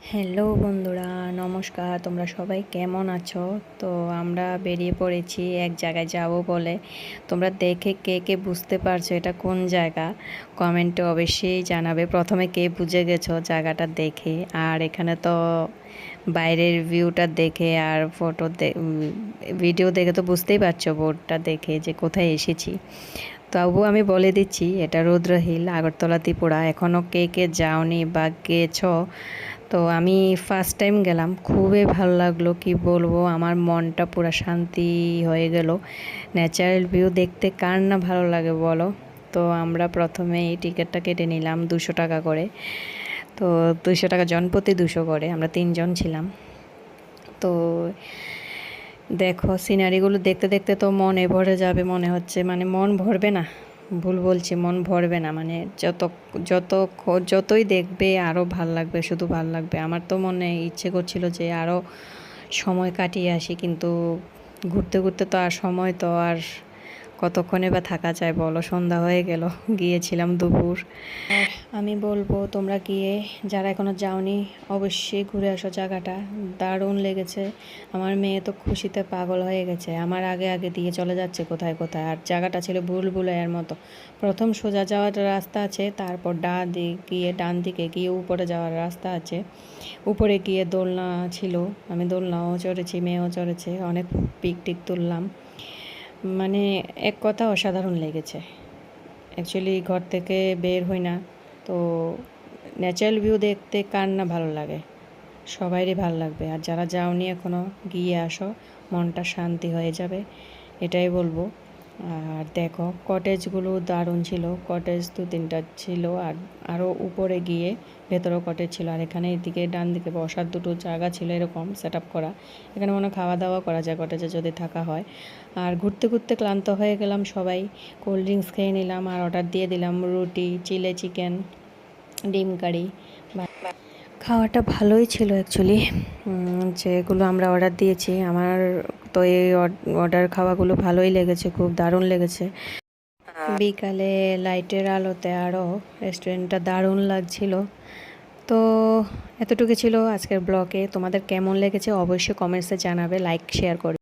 Hello বন্ধুরা, নমস্কার। তোমরা সবাই কেমন আছো? তো আমরা বেরিয়ে পড়েছি এক জায়গায় যাব বলে। তোমরা দেখে কে কে বুঝতে পারছো এটা কোন জায়গা, কমেন্টে অবশ্যই জানাবে। প্রথমে কে বুঝে গেছো জায়গাটা দেখে, আর এখানে তো বাইরের ভিউটা দেখে আর ভিডিও দেখে তো বুঝতেই পারছো বোর্ডটা দেখে যে কোথায় এসেছি। তবু আমি বলে দিচ্ছি, এটা রুদ্র হিল, আগরতলা, ত্রিপুরা। এখনও কে কে যাওনি বা গেছো, তো আমি ফার্স্ট টাইম গেলাম, খুবই ভালো লাগলো। কি বলবো, আমার মনটা পুরো শান্তি হয়ে গেল। ন্যাচারাল ভিউ দেখতে কার না ভালো লাগে বলো। তো আমরা প্রথমে এই টিকিটটা কেটে নিলাম 200 টাকা করে। তো 200 টাকা জনপ্রতি 200 করে, আমরা 3 জন ছিলাম। তো দেখো সিনারিগুলো দেখতে দেখতে তো মনে ভরে যাবে মনে হচ্ছে, মানে মন ভরবে না, ভুল বলছি, মন ভরবে না, মানে যত যতই দেখবে আরও ভাল লাগবে, শুধু ভাল লাগবে। আমার তো মনে ইচ্ছে করছিল যে আরও সময় কাটিয়ে আসি, কিন্তু ঘুরতে ঘুরতে তো আর সময় তো আর কতক্ষণে বা থাকা যায় বলো, সন্ধ্যা হয়ে গেল, গিয়েছিলাম দুপুর। আর আমি বলবো তোমরা গিয়ে, যারা এখনও যাওনি, অবশ্যই ঘুরে আসো। জায়গাটা দারুণ লেগেছে। আমার মেয়ে তো খুশিতে পাগল হয়ে গেছে, আমার আগে আগে দিয়ে চলে যাচ্ছে কোথায় কোথায়। আর জায়গাটা ছিল ভুলভুলাইয়ার মতো। প্রথম সোজা যাওয়ার রাস্তা আছে, তারপর ডান দিকে গিয়ে উপরে যাওয়ার রাস্তা আছে। উপরে গিয়ে দোলনা ছিল, আমি দোলনাও চড়েছি, মেয়েও চড়েছে, অনেক পিক টিক তুললাম। মানে এক কথা অসাধারণ লেগেছে। অ্যাকচুয়ালি ঘর থেকে বের হই না, তো ন্যাচারাল ভিউ দেখতে কার না ভালো লাগে, সবাইরই ভালো লাগবে। আর যারা যাওনি এখনও, গিয়ে আসো, মনটা শান্তি হয়ে যাবে, এটাই বলবো। আর দেখো কটেজগুলো দারুণ ছিল, কটেজ 2-3টা ছিল। আর আরও উপরে গিয়ে ভেতরেও কটেজ ছিল। আর এখানে এদিকে ডান দিকে বসার দুটো জায়গা ছিল, এরকম সেট আপ করা। এখানে মনে খাওয়া দাওয়া করা যায় কটেজে যদি থাকা হয়। আর ঘুরতে ঘুরতে ক্লান্ত হয়ে গেলাম সবাই, কোল্ড ড্রিঙ্কস খেয়ে নিলাম আর অর্ডার দিয়ে দিলাম রুটি, চিলি চিকেন, ডিম কারি। খাওয়াটা ভালোই ছিল অ্যাকচুয়ালি, যেগুলো আমরা অর্ডার দিয়েছি। আমার তো এই অর্ডার খাওয়াগুলো ভালোই লেগেছে, খুব দারুণ লেগেছে। বিকালে লাইটের আলোতে আরও রেস্টুরেন্টটা দারুণ লাগছিল। তো এতটুকু ছিল আজকের ব্লগে। তোমাদের কেমন লেগেছে অবশ্যই কমেন্টসে জানাবে, লাইক শেয়ার করবে।